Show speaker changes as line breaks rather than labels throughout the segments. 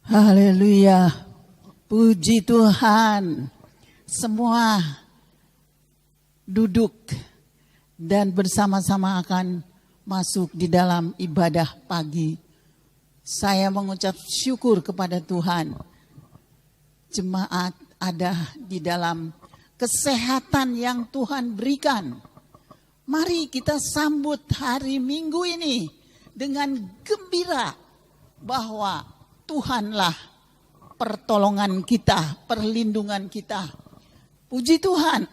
Haleluya. Puji Tuhan. Semua duduk dan bersama-sama akan masuk di dalam ibadah pagi. Saya mengucap syukur kepada Tuhan. Jemaat ada di dalam kesehatan yang Tuhan berikan. Mari kita sambut hari Minggu ini dengan gembira bahwa Tuhanlah pertolongan kita, perlindungan kita. Puji Tuhan.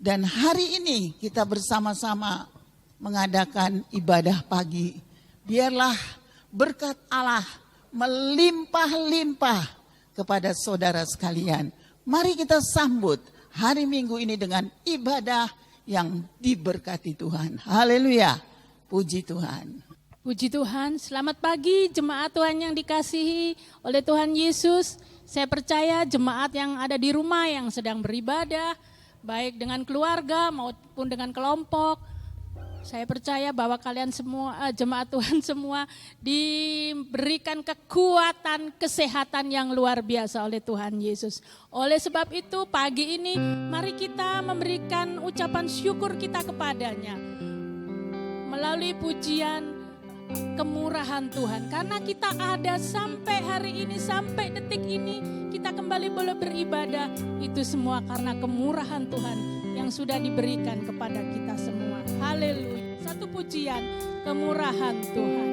Dan hari ini kita bersama-sama mengadakan ibadah pagi. Biarlah berkat Allah melimpah-limpah kepada saudara sekalian. Mari kita sambut hari Minggu ini dengan ibadah yang diberkati Tuhan. Haleluya. Puji Tuhan.
Puji Tuhan, selamat pagi jemaat Tuhan yang dikasihi oleh Tuhan Yesus. Saya percaya jemaat yang ada di rumah yang sedang beribadah, baik dengan keluarga maupun dengan kelompok. Saya percaya bahwa kalian semua, jemaat Tuhan semua diberikan kekuatan, kesehatan yang luar biasa oleh Tuhan Yesus. Oleh sebab itu pagi ini mari kita memberikan ucapan syukur kita kepadanya. Melalui pujian kemurahan Tuhan, karena kita ada sampai hari ini, sampai detik ini kita kembali boleh beribadah, itu semua karena kemurahan Tuhan yang sudah diberikan kepada kita semua. Haleluya. Satu pujian kemurahan Tuhan.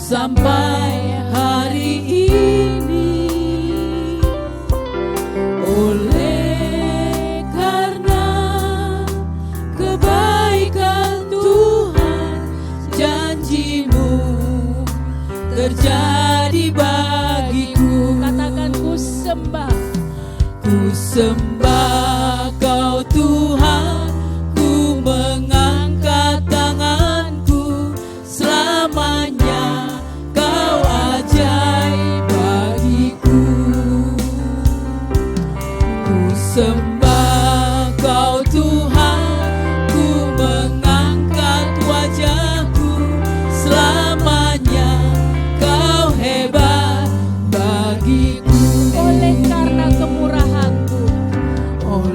Sampai hari ini, oleh karena kebaikan Tuhan, janji-Mu terjadi bagiku.
Katakan ku sembah
Kau Tuhan, ku mengangkat tanganku selamanya. Sembah Kau Tuhan, ku mengangkat wajahku selamanya. Kau hebat bagiku.
Oleh karena kemurahan Tuhan,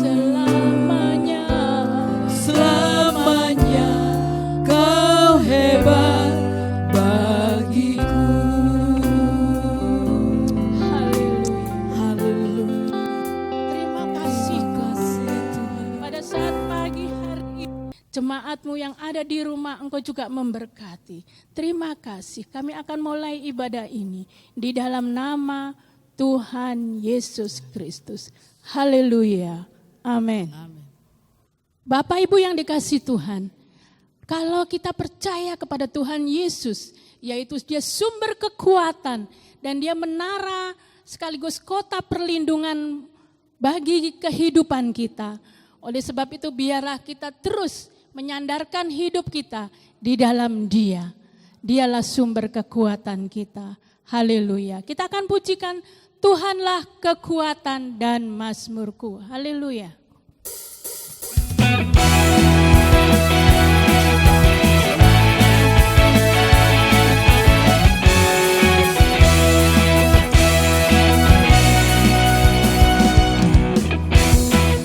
selamanya.
Selamanya kau hebat bagiku.
Haleluya. Terima kasih
Tuhan.
pada saat pagi hari ini, jemaatmu yang ada di rumah engkau juga memberkati. Terima kasih, kami akan mulai ibadah ini di dalam nama Tuhan Yesus Kristus. Haleluya. Amin. Bapak Ibu yang dikasihi Tuhan, kalau kita percaya kepada Tuhan Yesus, yaitu Dia sumber kekuatan dan Dia menara sekaligus kota perlindungan bagi kehidupan kita. Oleh sebab itu biarlah kita terus menyandarkan hidup kita di dalam Dia. Dialah sumber kekuatan kita. Haleluya. Kita akan pujikan Tuhanlah kekuatan dan mazmurku. Haleluya.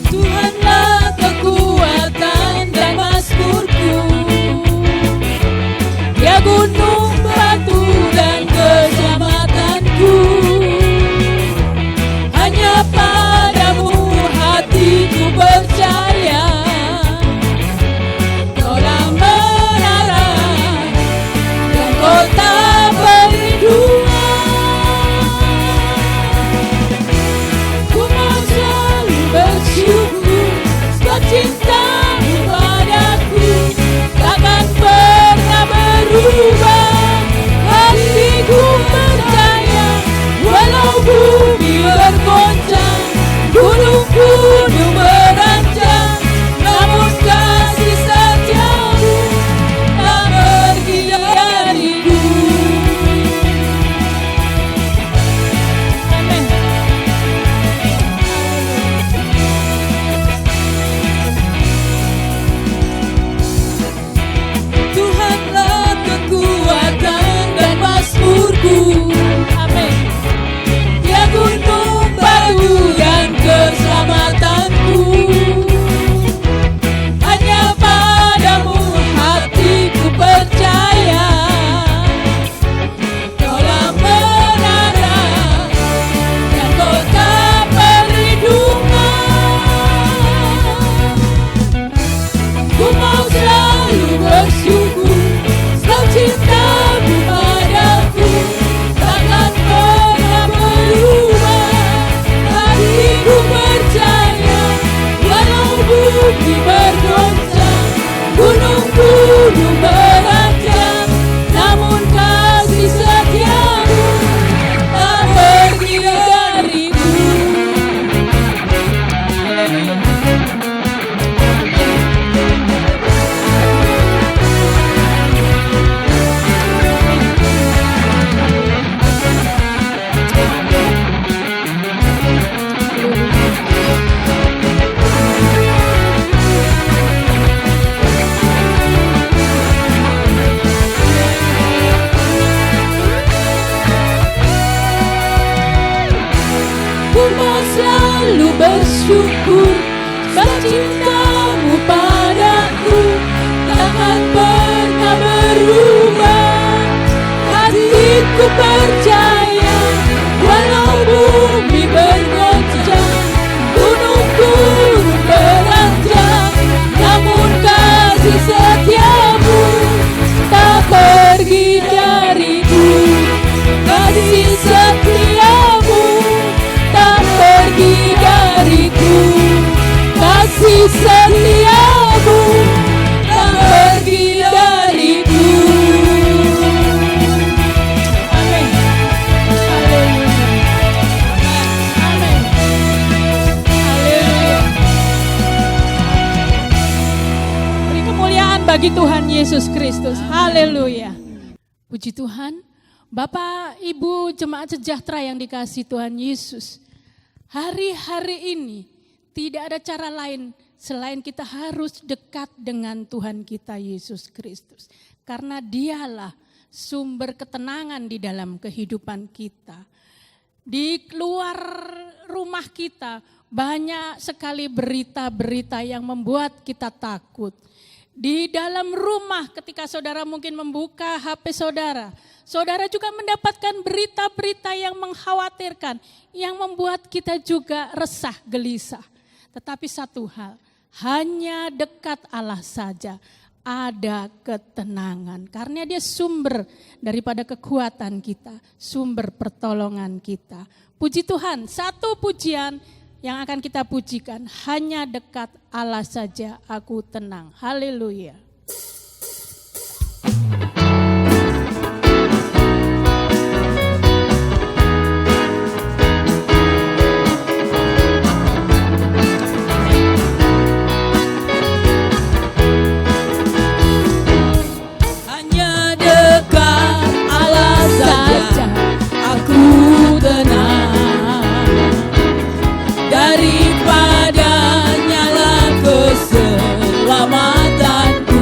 Tuhanlah kekuatan dan mazmurku, Dia gunung batu dan keselamatanku. Hanya padamu hatiku percaya, Kaulah menara dan kota perlindungan. Ku mau selalu bersyukur sebab cintamu padaku takkan pernah berubah. Hatiku percaya walau bumi bergoncang, gunung-gunung beranjak, namun kasih setiamu tak pergi dariku.
Amin.
Tuhanlah kekuatan dan mazmurku,
Amin.
Dia gunung batu dan keselamatanku. Hanya padamu hatiku percaya, Kaulah menara dan kota perlindungan. Ku mau selalu bersyukur sebab cintamu padaku takkan pernah berubah. Hatiku percaya walau bumi bergoncang, gunung-gunung beranjak, namun kasih setiamu tak pergi dariku. Ku mau selalu bersyukur sebab cintamu padaku takkan pernah berubah. Hatiku percaya walau bumi bergoncang, gunung-gunung beranjak, namun kasih setiamu tak pergi dariku. Kasih setiamu tak pergi dariku. Kasih setiamu tak pergi dariku.
Amin. Haleluya. Amin. Haleluya. Beri kemuliaan bagi Tuhan Yesus Kristus. Haleluya. Puji Tuhan. Bapak, Ibu, jemaat sejahtera yang dikasihi Tuhan Yesus. Hari-hari ini tidak ada cara lain selain kita harus dekat dengan Tuhan kita Yesus Kristus. Karena Dialah sumber ketenangan di dalam kehidupan kita. Di luar rumah kita banyak sekali berita-berita yang membuat kita takut. Di dalam rumah ketika saudara mungkin membuka HP saudara, saudara juga mendapatkan berita-berita yang mengkhawatirkan, yang membuat kita juga resah, gelisah. Tetapi satu hal, hanya dekat Allah saja ada ketenangan. Karena dia sumber daripada kekuatan kita, sumber pertolongan kita. Puji Tuhan, satu pujian yang akan kita pujikan, hanya dekat Allah saja aku tenang. Haleluya.
Hanya dekat Allah saja aku tenang. Daripadanya lah keselamatanku.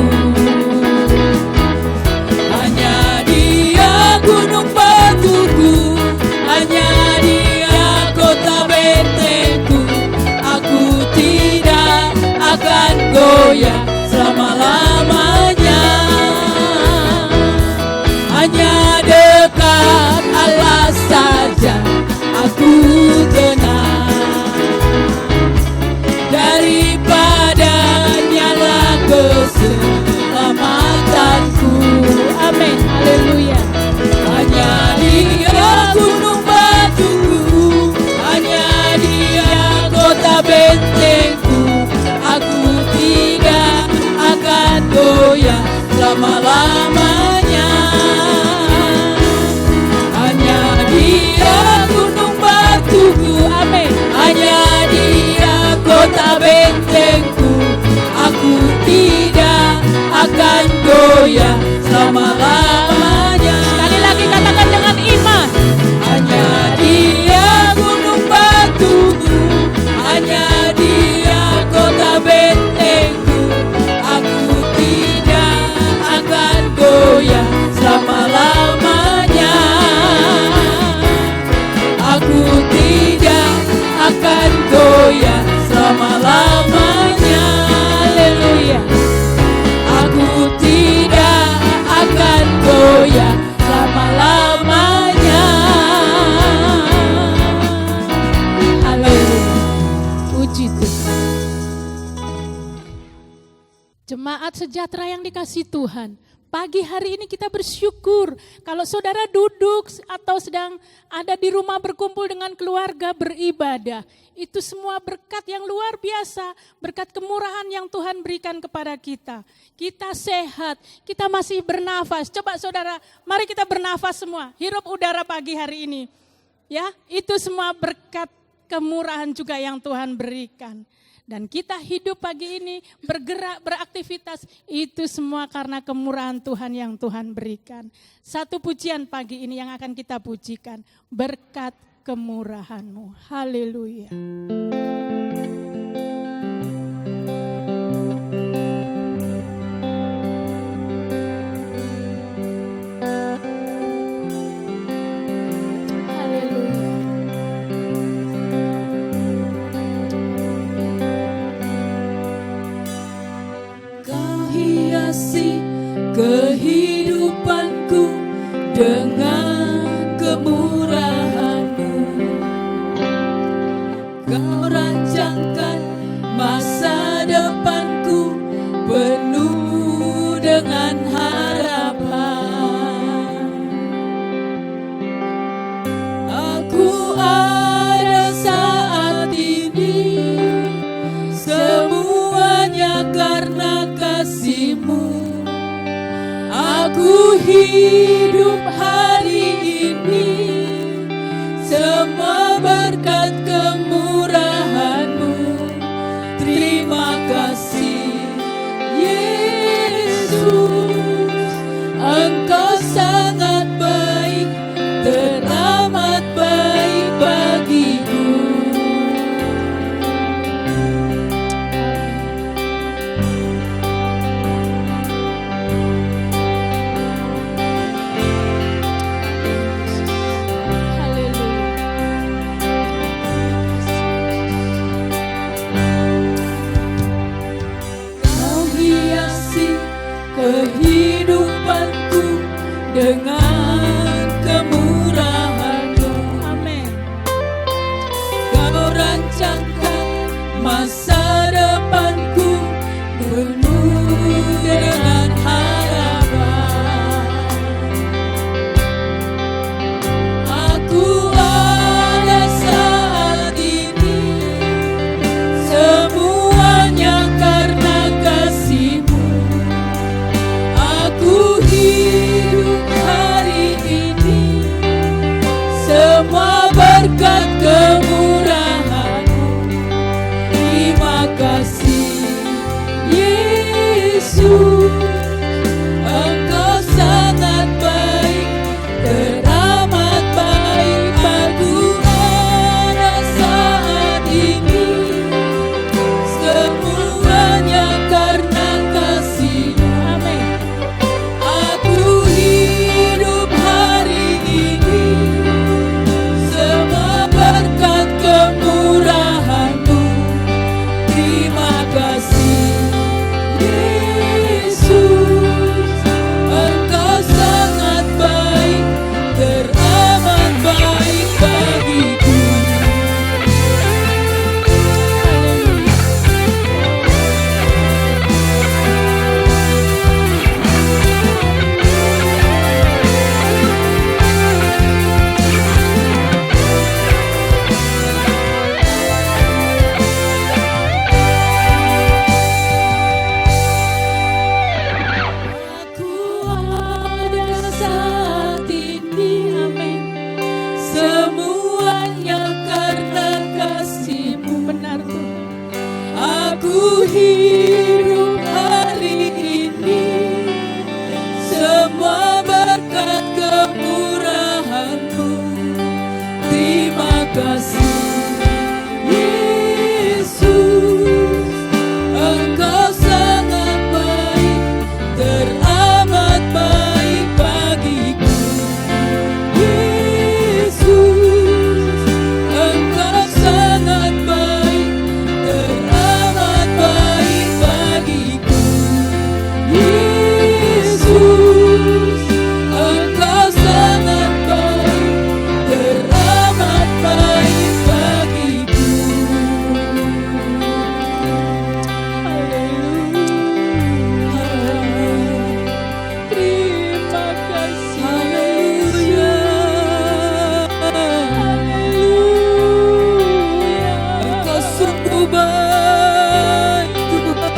Hanya Dia gunung batuku, hanya Dia kota bentengku. Aku tidak akan goyah selama-lamanya. Hanya dekat Allah saja aku tenang. Daripadanya lah keselamatanku.
Amin. Haleluya.
Hanya Dia gunung batuku, hanya Dia kota bentengku. Aku tidak akan goyah selama-lamanya. Hanya Dia gunung batuku,
Amin.
hanya Dia kota bentengku. Aku tidak akan goyah selama-lamanya.
Sekali lagi katakan dengan iman.
Hanya Dia gunung batuku, hanya Dia kota bentengku. Aku tidak akan goyah selama-lamanya. Aku tidak akan goyah selama-lamanya.
Haleluya.
Aku tidak akan goyah selama-lamanya.
Haleluya. Puji Tuhan. Jemaat sejahtera yang dikasihi Tuhan, pagi hari ini kita bersyukur kalau saudara duduk atau sedang ada di rumah berkumpul dengan keluarga beribadah. Itu semua berkat yang luar biasa, berkat kemurahan yang Tuhan berikan kepada kita. Kita sehat, kita masih bernafas. Coba saudara, mari kita bernafas semua, hirup udara pagi hari ini. Ya, itu semua berkat kemurahan juga yang Tuhan berikan. Dan kita hidup pagi ini, bergerak, beraktivitas, itu semua karena kemurahan Tuhan yang Tuhan berikan. Satu pujian pagi ini yang akan kita pujikan, berkat kemurahan-Mu. Haleluya.
Kehidupanku dengan kemurahan-Mu. Kau rancangkan masa depanku penuh dengan harapan. Aku ada saat ini, semuanya karena kasih-Mu. Aku hidup hari ini, semua berkat kemurahan-Mu. Terima kasih Yesus, Engkau sangat baik, teramat baik bagiku. hidup hari ini, semua berkat kemurahan-Mu. Terima kasih Yesus, Engkau sangat baik, teramat baik bagiku. Yesus, Engkau sangat baik, teramat baik bagiku. Yesus, Engkau sangat baik, teramat baik bagiku. Haleluya. Terima kasih. Haleluya. Haleluya. Engkau sungguh baik, Tuhan.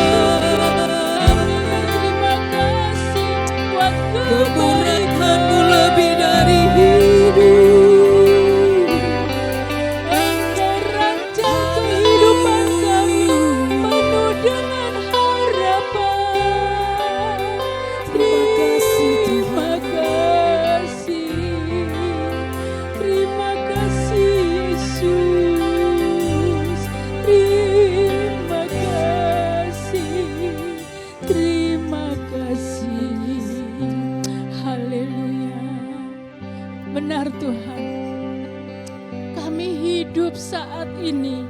Terima kasih buat
Kemurahan-Mu lebih dari hidup.
Engkau rancang kehidupan kami penuh dengan harapan.
Terima kasih,
Terima kasih. Terima kasih Yesus. Terima kasih. Terima kasih. Haleluya. Benar Tuhan. Kami hidup saat ini.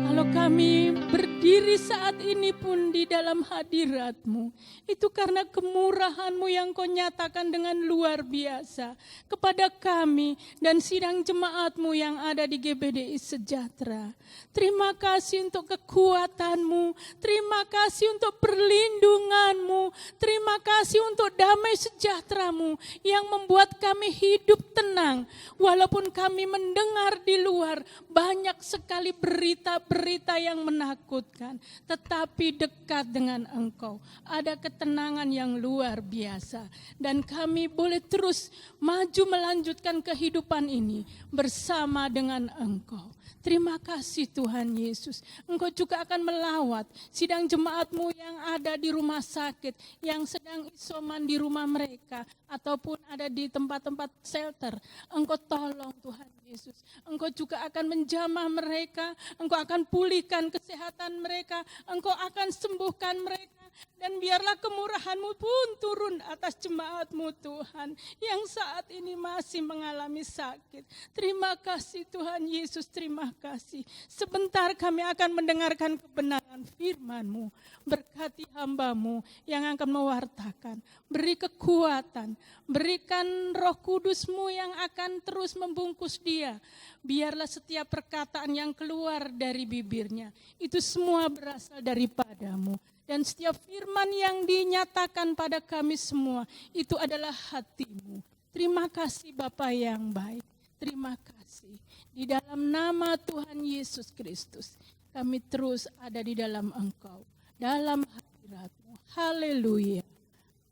Kalau kami berdiri saat ini pun di dalam hadirat-Mu, itu karena kemurahan-Mu yang Kau nyatakan dengan luar biasa kepada kami dan sidang jemaat-Mu yang ada di GBDI Sejahtera. Terima kasih untuk kekuatan-Mu, terima kasih untuk perlindungan-Mu, terima kasih untuk damai sejahtera-Mu yang membuat kami hidup tenang. Walaupun kami mendengar di luar banyak sekali berita-berita yang menakutkan, tetapi dekat dengan Engkau ada ketenangan yang luar biasa, dan kami boleh terus maju melanjutkan kehidupan ini bersama dengan Engkau. Terima kasih Tuhan Yesus. Engkau juga akan melawat sidang jemaat-Mu yang ada di rumah sakit, yang sedang isoman di rumah mereka, ataupun ada di tempat-tempat shelter. Engkau tolong Tuhan Yesus. Engkau juga akan menjamah mereka, Engkau akan pulihkan kesehatan mereka, Engkau akan sembuhkan mereka. Dan biarlah kemurahan-Mu pun turun atas jemaat-Mu Tuhan, yang saat ini masih mengalami sakit. Terima kasih Tuhan Yesus, terima kasih. Sebentar kami akan mendengarkan kebenaran firman-Mu. Berkati hamba-Mu yang akan mewartakan. Beri kekuatan, berikan Roh Kudus-Mu yang akan terus membungkus dia. Biarlah setiap perkataan yang keluar dari bibirnya, itu semua berasal daripada-Mu. Dan setiap firman yang dinyatakan pada kami semua, itu adalah hati-Mu. Terima kasih Bapa yang baik. Terima kasih. Di dalam nama Tuhan Yesus Kristus, kami terus ada di dalam Engkau, dalam hadirat-Mu. Haleluya.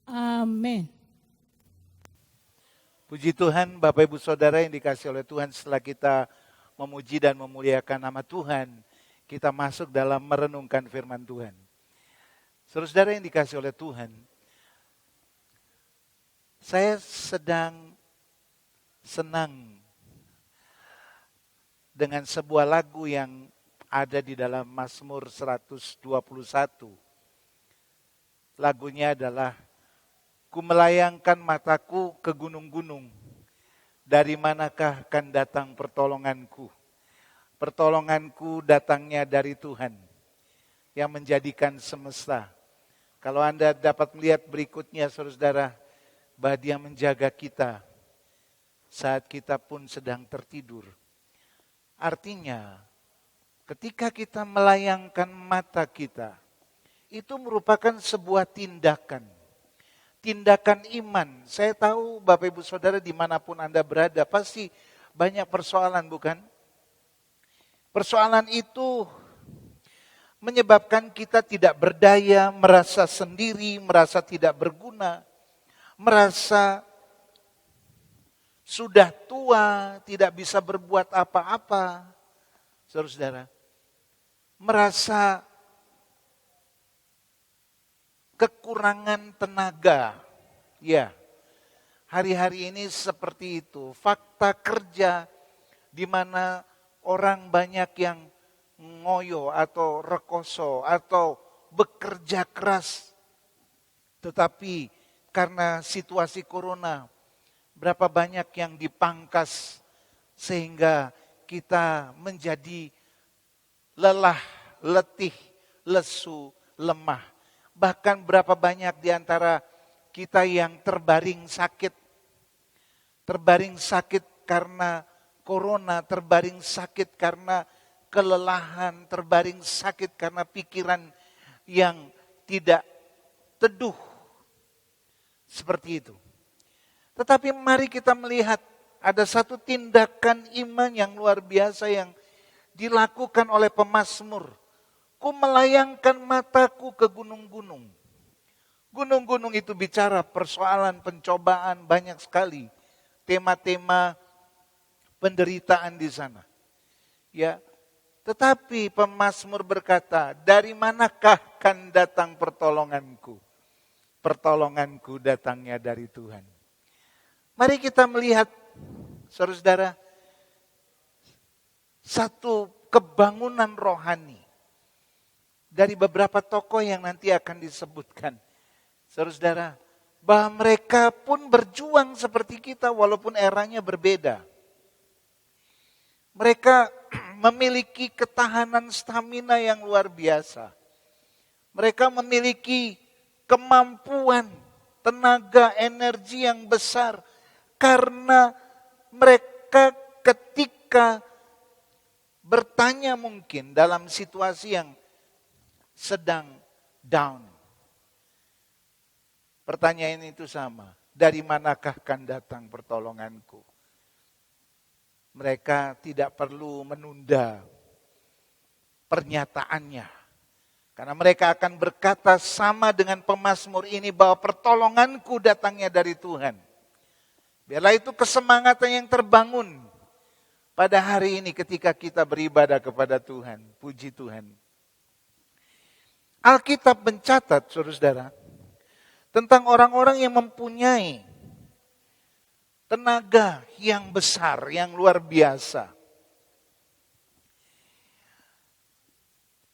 Amin.
Puji Tuhan, Bapak Ibu Saudara yang dikasihi oleh Tuhan, setelah kita memuji dan memuliakan nama Tuhan, kita masuk dalam merenungkan firman Tuhan. Saudara yang dikasihi oleh Tuhan, saya sedang senang dengan sebuah lagu yang ada di dalam Mazmur 121. Lagunya adalah, ku melayangkan mataku ke gunung-gunung, dari manakah akan datang pertolonganku? Pertolonganku datangnya dari Tuhan yang menjadikan semesta. Kalau Anda dapat melihat berikutnya, saudara, bahwa Dia menjaga kita saat kita pun sedang tertidur. Artinya, ketika kita melayangkan mata kita, itu merupakan sebuah tindakan. Tindakan iman. Saya tahu Bapak Ibu Saudara dimanapun Anda berada, pasti banyak persoalan, bukan? Persoalan itu menyebabkan kita tidak berdaya, merasa sendiri, merasa tidak berguna, merasa sudah tua, tidak bisa berbuat apa-apa. Saudara-saudara, merasa kekurangan tenaga. Ya, hari-hari ini seperti itu. Fakta kerja di mana orang banyak yang ngoyo atau rekoso atau bekerja keras. Tetapi karena situasi corona, berapa banyak yang dipangkas sehingga kita menjadi lelah, letih, lesu, lemah. Bahkan berapa banyak di antara kita yang terbaring sakit. Terbaring sakit karena corona, terbaring sakit karena kelelahan, terbaring sakit karena pikiran yang tidak teduh. Seperti itu. Tetapi mari kita melihat ada satu tindakan iman yang luar biasa yang dilakukan oleh pemazmur. Ku melayangkan mataku ke gunung-gunung. Gunung-gunung itu bicara persoalan, pencobaan, banyak sekali. Tema-tema penderitaan di sana. Ya, tetapi pemazmur berkata, dari manakah kan datang pertolonganku? Pertolonganku datangnya dari Tuhan. Mari kita melihat, saudara-saudara, satu kebangunan rohani dari beberapa tokoh yang nanti akan disebutkan. Saudara-saudara, bahwa mereka pun berjuang seperti kita walaupun eranya berbeda. Mereka memiliki ketahanan stamina yang luar biasa. Mereka memiliki kemampuan, tenaga, energi yang besar. Karena mereka ketika bertanya mungkin dalam situasi yang sedang down. Pertanyaan itu sama, dari manakah kan datang pertolonganku? Mereka tidak perlu menunda pernyataannya. Karena mereka akan berkata sama dengan pemazmur ini bahwa pertolonganku datangnya dari Tuhan. Biarlah itu kesemangatan yang terbangun pada hari ini ketika kita beribadah kepada Tuhan. Puji Tuhan. Alkitab mencatat, saudara-saudara, tentang orang-orang yang mempunyai tenaga yang besar, yang luar biasa.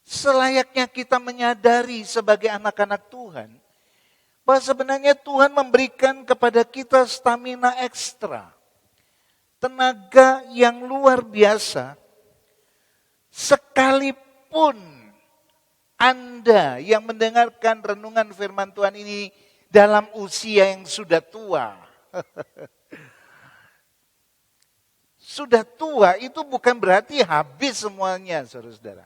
Selayaknya kita menyadari sebagai anak-anak Tuhan, bahwa sebenarnya Tuhan memberikan kepada kita stamina ekstra. Tenaga yang luar biasa, sekalipun Anda yang mendengarkan renungan firman Tuhan ini dalam usia yang sudah tua. Sudah tua itu bukan berarti habis semuanya, saudara-saudara.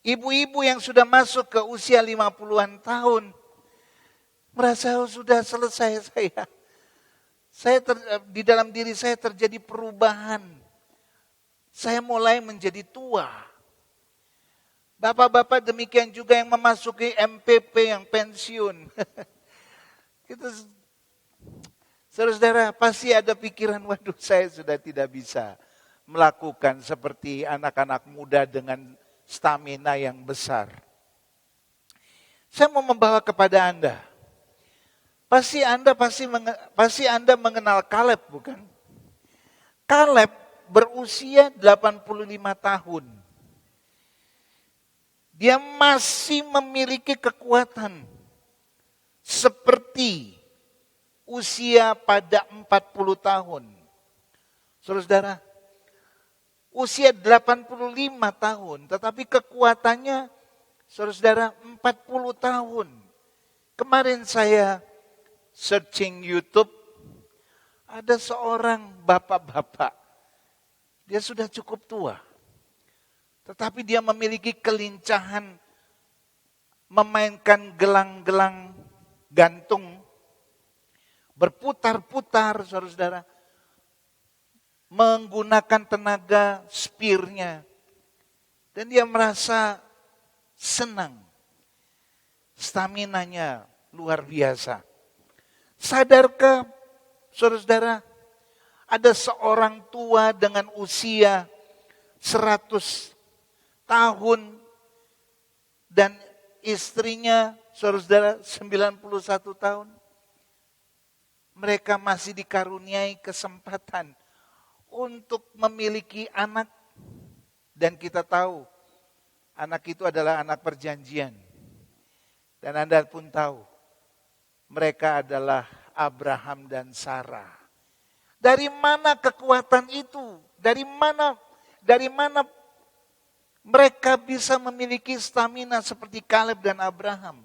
Ibu-ibu yang sudah masuk ke usia 50-an tahun, merasa sudah selesai saya. Di dalam diri saya terjadi perubahan. Saya mulai menjadi tua. Bapak-bapak demikian juga yang memasuki MPP yang pensiun. Kita, saudara-saudara, pasti ada pikiran, waduh saya sudah tidak bisa melakukan seperti anak-anak muda dengan stamina yang besar. Saya mau membawa kepada Anda. Pasti Anda mengenal Kaleb, bukan? Kaleb berusia 85 tahun. Dia masih memiliki kekuatan seperti usia pada 40 tahun. Saudara-saudara, usia 85 tahun, tetapi kekuatannya, saudara-saudara, 40 tahun. Kemarin saya searching YouTube, ada seorang bapak-bapak, dia sudah cukup tua. Tetapi dia memiliki kelincahan memainkan gelang-gelang gantung, berputar-putar, saudara-saudara, menggunakan tenaga spearnya. Dan dia merasa senang. Staminanya luar biasa. Sadarkah, saudara-saudara, ada seorang tua dengan usia 100 tahun dan istrinya, saudara-saudara, 91 tahun. Mereka masih dikaruniai kesempatan untuk memiliki anak. Dan kita tahu, anak itu adalah anak perjanjian. Dan Anda pun tahu, mereka adalah Abraham dan Sarah. Dari mana kekuatan itu? Dari mana mereka bisa memiliki stamina seperti Kaleb dan Abraham?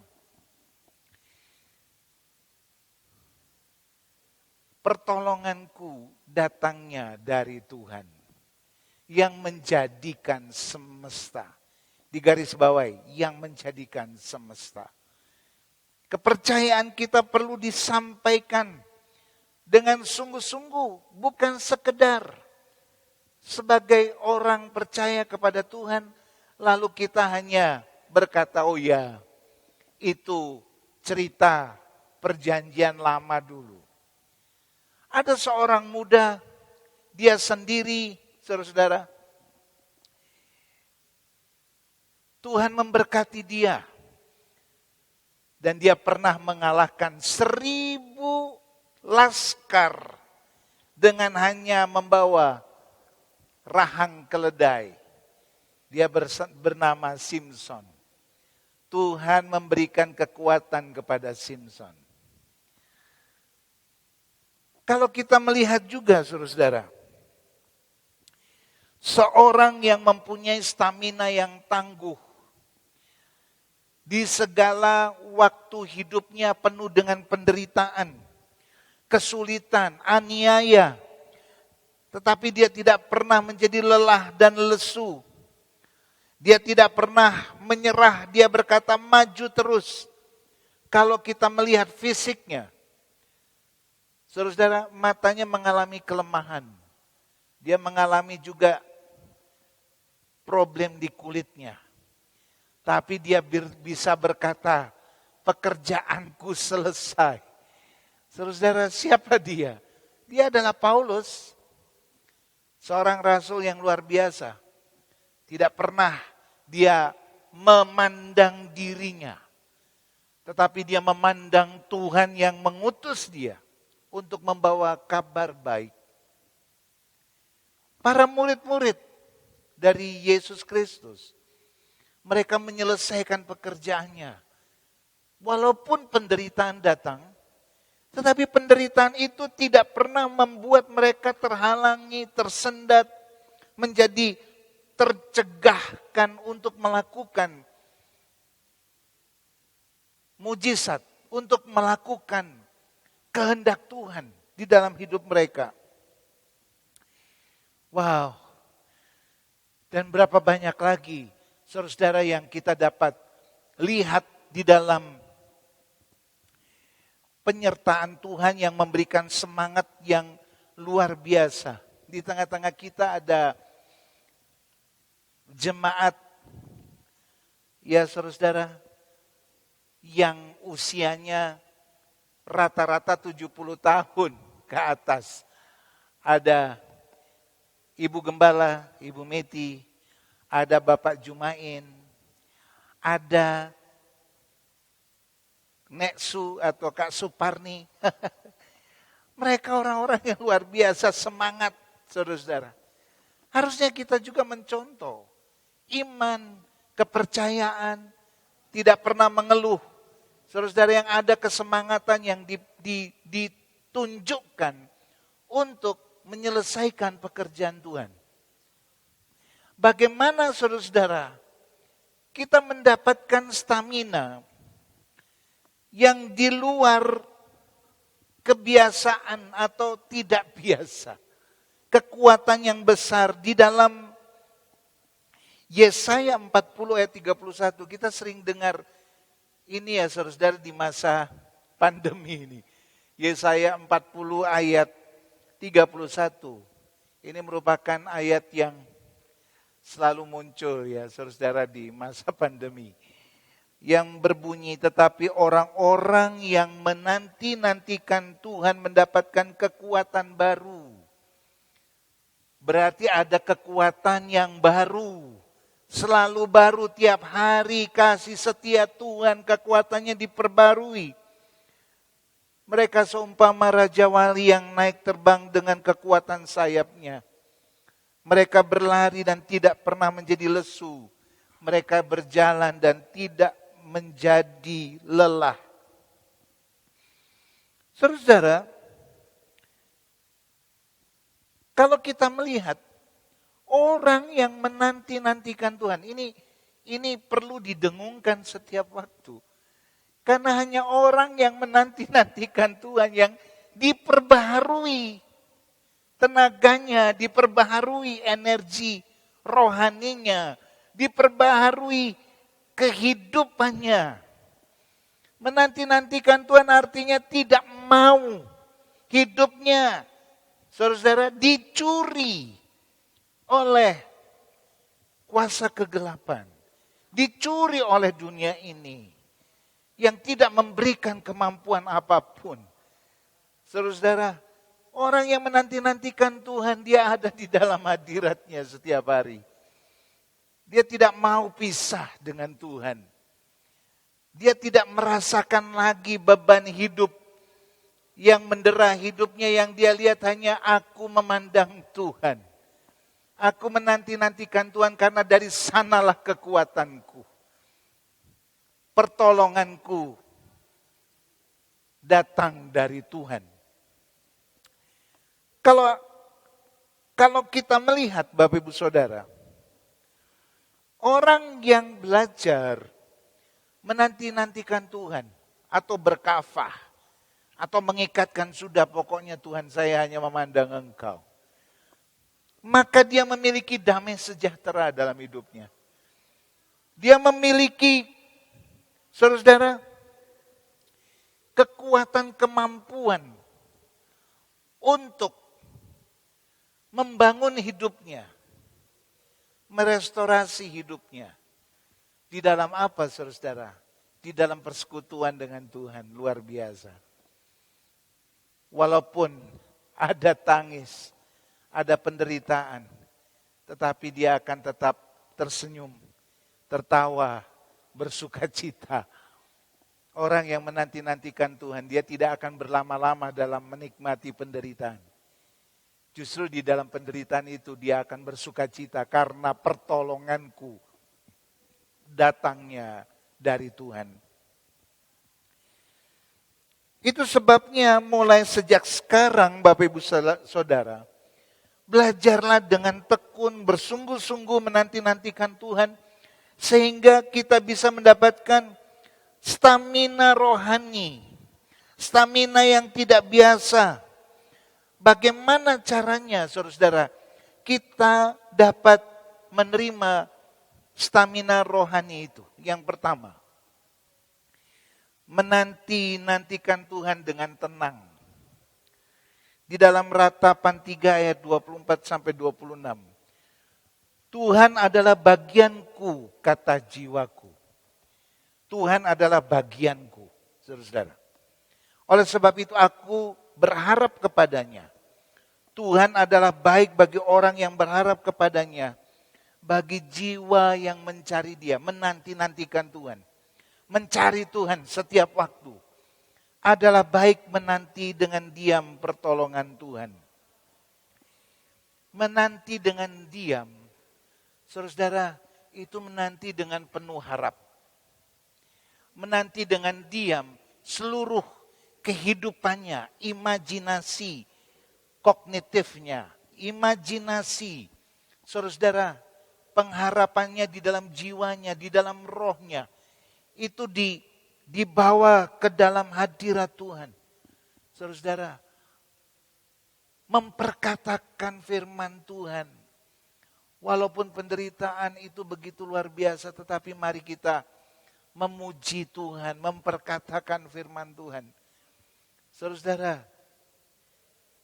Pertolonganku datangnya dari Tuhan yang menjadikan semesta. Di garis bawahi, yang menjadikan semesta. Kepercayaan kita perlu disampaikan dengan sungguh-sungguh, bukan sekedar sebagai orang percaya kepada Tuhan, lalu kita hanya berkata, oh ya, itu cerita perjanjian lama dulu. Ada seorang muda, dia sendiri, saudara-saudara, Tuhan memberkati dia. Dan dia pernah mengalahkan 1000 laskar dengan hanya membawa rahang keledai. Dia bernama Simson. Tuhan memberikan kekuatan kepada Simson. Kalau kita melihat juga, saudara-saudara, seorang yang mempunyai stamina yang tangguh, di segala waktu hidupnya penuh dengan penderitaan, kesulitan, aniaya. Tetapi dia tidak pernah menjadi lelah dan lesu. Dia tidak pernah menyerah, dia berkata maju terus. Kalau kita melihat fisiknya, saudara-saudara, matanya mengalami kelemahan. Dia mengalami juga problem di kulitnya. Tapi dia bisa berkata, pekerjaanku selesai. Saudara-saudara, siapa dia? Dia adalah Paulus. Seorang rasul yang luar biasa. Tidak pernah dia memandang dirinya. Tetapi dia memandang Tuhan yang mengutus dia untuk membawa kabar baik. Para murid-murid dari Yesus Kristus, mereka menyelesaikan pekerjaannya. Walaupun penderitaan datang, tetapi penderitaan itu tidak pernah membuat mereka terhalangi, tersendat, menjadi tercegahkan untuk melakukan mujizat, untuk melakukan kehendak Tuhan di dalam hidup mereka. Wow. Dan berapa banyak lagi saudara-saudara yang kita dapat lihat di dalam penyertaan Tuhan yang memberikan semangat yang luar biasa. Di tengah-tengah kita ada jemaat, ya saudara-saudara, yang usianya rata-rata 70 tahun ke atas. Ada Ibu Gembala, Ibu Meti, ada Bapak Jumain, ada Nek Su atau Kak Suparni. Mereka orang-orang yang luar biasa semangat, saudara-saudara. Harusnya kita juga mencontoh iman, kepercayaan, tidak pernah mengeluh. Saudara-saudara, yang ada kesemangatan yang ditunjukkan untuk menyelesaikan pekerjaan Tuhan. Bagaimana saudara-saudara kita mendapatkan stamina yang di luar kebiasaan atau tidak biasa. Kekuatan yang besar di dalam Yesaya 40 ayat 31. Kita sering dengar ini ya saudara-saudara di masa pandemi ini. Yesaya 40 ayat 31. Ini merupakan ayat yang selalu muncul ya saudara-saudara di masa pandemi. Yang berbunyi, tetapi orang-orang yang menanti-nantikan Tuhan mendapatkan kekuatan baru. Berarti ada kekuatan yang baru. Selalu baru tiap hari, kasih setia Tuhan, kekuatannya diperbarui. Mereka seumpama Raja Wali yang naik terbang dengan kekuatan sayapnya. Mereka berlari dan tidak pernah menjadi lesu. Mereka berjalan dan tidak menjadi lelah. Saudara, kalau kita melihat orang yang menanti-nantikan Tuhan, ini perlu didengungkan setiap waktu. Karena hanya orang yang menanti-nantikan Tuhan yang diperbaharui tenaganya, diperbaharui energi rohaninya, diperbaharui kehidupannya. Menanti-nantikan Tuhan artinya tidak mau hidupnya, saudara, dicuri oleh kuasa kegelapan, dicuri oleh dunia ini yang tidak memberikan kemampuan apapun. Saudara, orang yang menanti-nantikan Tuhan, dia ada di dalam hadiratnya setiap hari. Dia tidak mau pisah dengan Tuhan. Dia tidak merasakan lagi beban hidup yang mendera hidupnya, yang dia lihat hanya aku memandang Tuhan. Aku menanti-nantikan Tuhan karena dari sanalah kekuatanku. Pertolonganku datang dari Tuhan. Kalau kita melihat Bapak Ibu Saudara, orang yang belajar menanti-nantikan Tuhan atau berkafah atau mengikatkan sudah pokoknya Tuhan saya hanya memandang Engkau, maka dia memiliki damai sejahtera dalam hidupnya. Dia memiliki, saudara, kekuatan kemampuan untuk membangun hidupnya, merestorasi hidupnya. Di dalam apa, saudara? Di dalam persekutuan dengan Tuhan, luar biasa. Walaupun ada tangis, ada penderitaan, tetapi dia akan tetap tersenyum, tertawa, bersukacita. Orang yang menanti-nantikan Tuhan, dia tidak akan berlama-lama dalam menikmati penderitaan. Justru di dalam penderitaan itu dia akan bersukacita karena pertolonganku datangnya dari Tuhan. Itu sebabnya mulai sejak sekarang Bapak Ibu Saudara, belajarlah dengan tekun, bersungguh-sungguh menanti-nantikan Tuhan, sehingga kita bisa mendapatkan stamina rohani, stamina yang tidak biasa. Bagaimana caranya, saudara, kita dapat menerima stamina rohani itu? Yang pertama, menanti-nantikan Tuhan dengan tenang. Di dalam Ratapan 3 ayat 24 sampai 26. Tuhan adalah bagianku, kata jiwaku. Tuhan adalah bagianku, saudara. Oleh sebab itu aku berharap kepadanya. Tuhan adalah baik bagi orang yang berharap kepadanya. Bagi jiwa yang mencari Dia, menanti-nantikan Tuhan. Mencari Tuhan setiap waktu. Adalah baik menanti dengan diam pertolongan Tuhan. Menanti dengan diam, saudara, itu menanti dengan penuh harap. Menanti dengan diam seluruh kehidupannya, imajinasi kognitifnya, imajinasi, saudara, pengharapannya di dalam jiwanya, di dalam rohnya, itu dibawa ke dalam hadirat Tuhan. Saudara, memperkatakan firman Tuhan. Walaupun penderitaan itu begitu luar biasa, tetapi mari kita memuji Tuhan, memperkatakan firman Tuhan.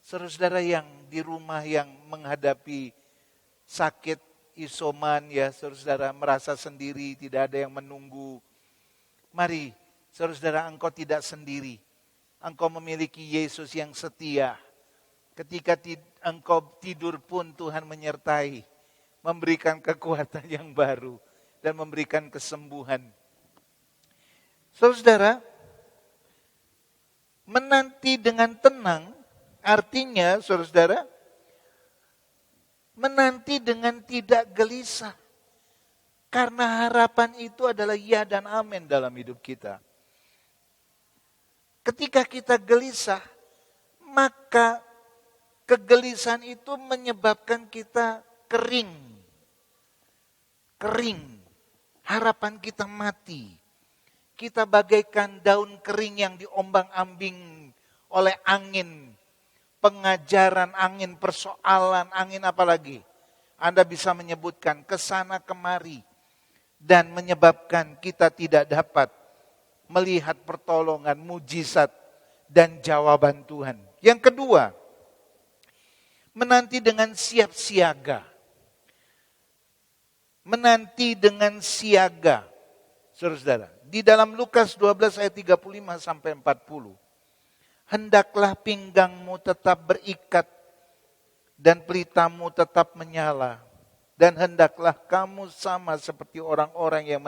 Saudara yang di rumah yang menghadapi sakit isoman, ya saudara, merasa sendiri, tidak ada yang menunggu. Mari saudara, engkau tidak sendiri. Engkau memiliki Yesus yang setia. Ketika engkau tidur pun Tuhan menyertai, memberikan kekuatan yang baru, dan memberikan kesembuhan. Saudara, menanti dengan tenang artinya, saudara, menanti dengan tidak gelisah. Karena harapan itu adalah ya dan amin dalam hidup kita. Ketika kita gelisah, maka kegelisahan itu menyebabkan kita kering. Harapan kita mati. Kita bagaikan daun kering yang diombang-ambing oleh angin. Pengajaran, angin persoalan, angin apa lagi? Anda bisa menyebutkan kesana kemari. Dan menyebabkan kita tidak dapat melihat pertolongan, mujizat, dan jawaban Tuhan. Yang kedua, menanti dengan siap siaga. Menanti dengan siaga. Saudara, di dalam Lukas 12 ayat 35 sampai 40. Hendaklah pinggangmu tetap berikat dan pelitamu tetap menyala. Dan hendaklah kamu sama seperti orang-orang yang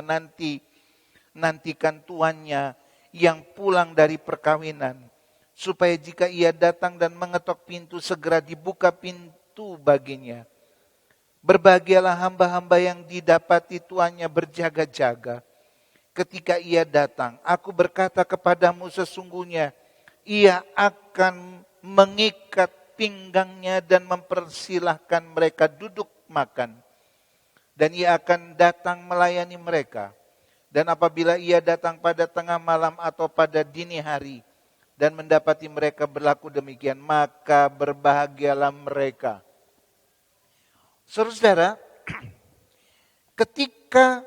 nantikan tuannya yang pulang dari perkawinan. Supaya jika ia datang dan mengetok pintu, segera dibuka pintu baginya. Berbahagialah hamba-hamba yang didapati tuannya berjaga-jaga. Ketika ia datang, aku berkata kepadamu sesungguhnya, ia akan mengikat pinggangnya dan mempersilahkan mereka duduk makan. Dan ia akan datang melayani mereka. Dan apabila ia datang pada tengah malam atau pada dini hari, dan mendapati mereka berlaku demikian, maka berbahagialah mereka. Saudara, ketika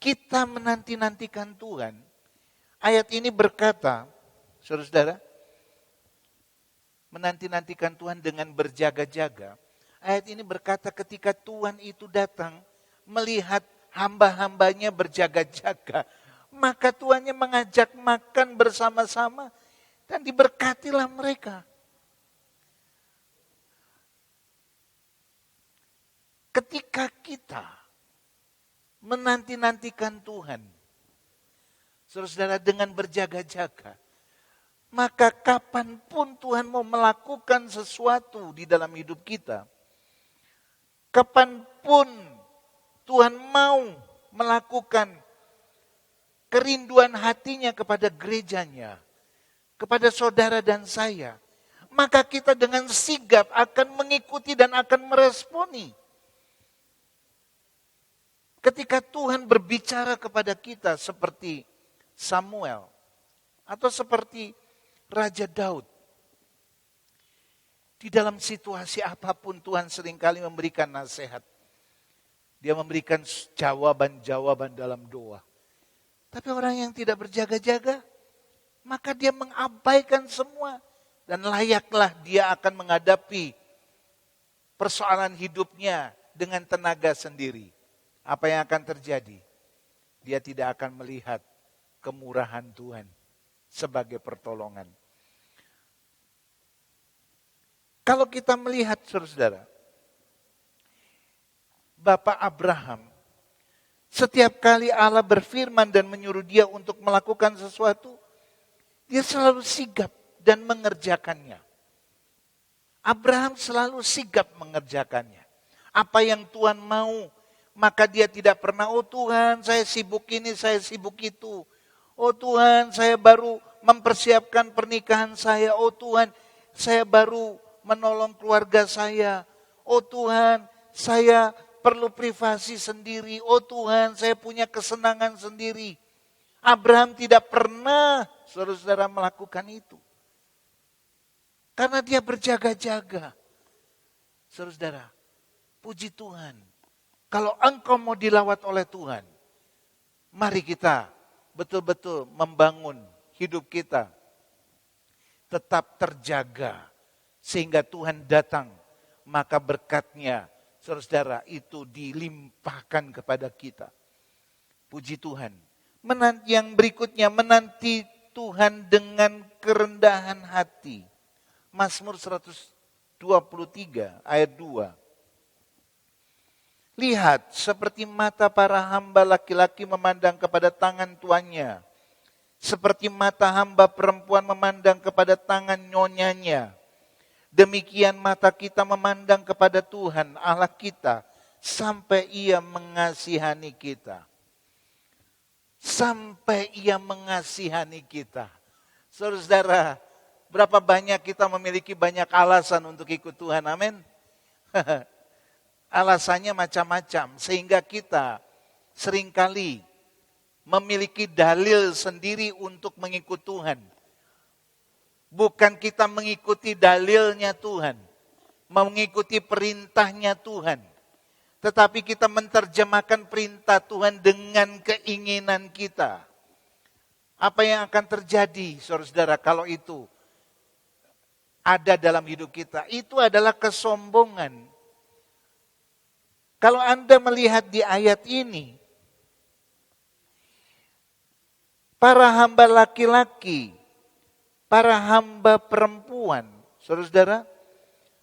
kita menanti-nantikan Tuhan, ayat ini berkata, saudara, menanti-nantikan Tuhan dengan berjaga-jaga. Ayat ini berkata ketika Tuhan itu datang, melihat hamba-hambanya berjaga-jaga, maka Tuhannya mengajak makan bersama-sama dan diberkatilah mereka. Ketika kita menanti-nantikan Tuhan, saudara, dengan berjaga-jaga, maka kapanpun Tuhan mau melakukan sesuatu di dalam hidup kita, kapanpun Tuhan mau melakukan kerinduan hatinya kepada gerejanya, kepada saudara dan saya, maka kita dengan sigap akan mengikuti dan akan meresponi. Ketika Tuhan berbicara kepada kita seperti Samuel atau seperti Raja Daud, di dalam situasi apapun Tuhan seringkali memberikan nasihat. Dia memberikan jawaban-jawaban dalam doa. Tapi orang yang tidak berjaga-jaga, maka dia mengabaikan semua. Dan layaklah dia akan menghadapi persoalan hidupnya dengan tenaga sendiri. Apa yang akan terjadi? Dia tidak akan melihat kemurahan Tuhan sebagai pertolongan. Kalau kita melihat, saudara, Bapak Abraham, setiap kali Allah berfirman dan menyuruh dia untuk melakukan sesuatu, dia selalu sigap dan mengerjakannya. Abraham selalu sigap mengerjakannya. Apa yang Tuhan mau, maka dia tidak pernah, oh Tuhan saya sibuk ini, saya sibuk itu. Oh Tuhan saya baru mempersiapkan pernikahan saya. Oh Tuhan saya baru menolong keluarga saya. Oh Tuhan saya perlu privasi sendiri. Oh Tuhan saya punya kesenangan sendiri. Abraham tidak pernah saudara-saudara melakukan itu. Karena dia berjaga-jaga. Saudara-saudara, puji Tuhan. Kalau engkau mau dilawat oleh Tuhan, mari kita betul-betul membangun hidup kita. Tetap terjaga. Sehingga Tuhan datang, maka berkat-Nya, saudara-saudara, itu dilimpahkan kepada kita. Puji Tuhan. Yang berikutnya, menanti Tuhan dengan kerendahan hati. Mazmur 123 ayat 2. Lihat, seperti mata para hamba laki-laki memandang kepada tangan tuannya. Seperti mata hamba perempuan memandang kepada tangan nyonyanya. Demikian mata kita memandang kepada Tuhan Allah kita sampai Ia mengasihani kita. Sampai Ia mengasihani kita. Saudara, berapa banyak kita memiliki banyak alasan untuk ikut Tuhan, amin? Alasannya macam-macam, sehingga kita seringkali memiliki dalil sendiri untuk mengikut Tuhan. Bukan kita mengikuti dalilnya Tuhan, mengikuti perintahnya Tuhan. Tetapi kita menerjemahkan perintah Tuhan dengan keinginan kita. Apa yang akan terjadi, saudara-saudara, kalau itu ada dalam hidup kita? Itu adalah kesombongan. Kalau Anda melihat di ayat ini, para hamba laki-laki, para hamba perempuan, saudara-saudara,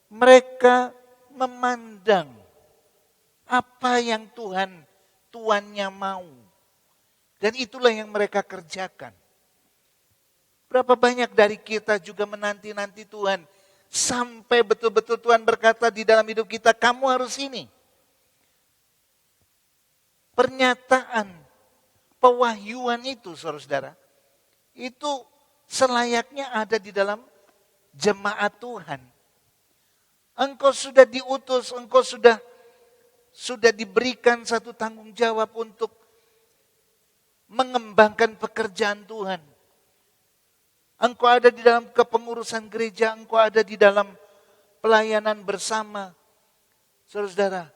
mereka memandang apa yang Tuannya mau. Dan itulah yang mereka kerjakan. Berapa banyak dari kita juga menanti-nanti Tuhan, sampai betul-betul Tuhan berkata di dalam hidup kita, kamu harus ini. Pernyataan, pewahyuan itu, saudara-saudara, itu selayaknya ada di dalam jemaat Tuhan. Engkau sudah diutus, engkau sudah diberikan satu tanggung jawab untuk mengembangkan pekerjaan Tuhan. Engkau ada di dalam kepengurusan gereja, engkau ada di dalam pelayanan bersama. Saudara-saudara,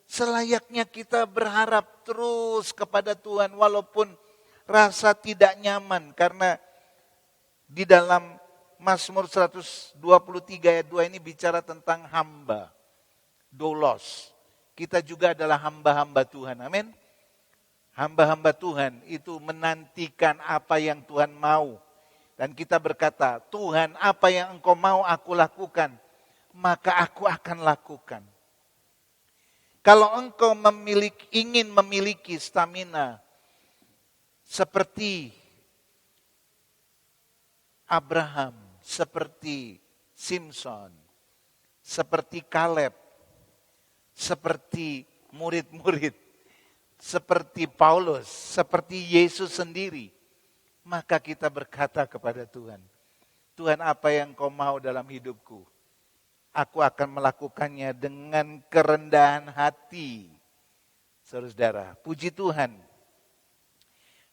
selayaknya kita berharap terus kepada Tuhan walaupun rasa tidak nyaman. Karena di dalam Mazmur 123 ayat 2 ini bicara tentang hamba. Doulos. Kita juga adalah hamba-hamba Tuhan. Amin. Hamba-hamba Tuhan itu menantikan apa yang Tuhan mau. Dan kita berkata, Tuhan apa yang Engkau mau aku lakukan, maka aku akan lakukan. Kalau engkau ingin memiliki stamina seperti Abraham, seperti Simpson, seperti Kaleb, seperti murid-murid, seperti Paulus, seperti Yesus sendiri, maka kita berkata kepada Tuhan, Tuhan apa yang Kau mau dalam hidupku? Aku akan melakukannya dengan kerendahan hati. Saudara-saudara, puji Tuhan.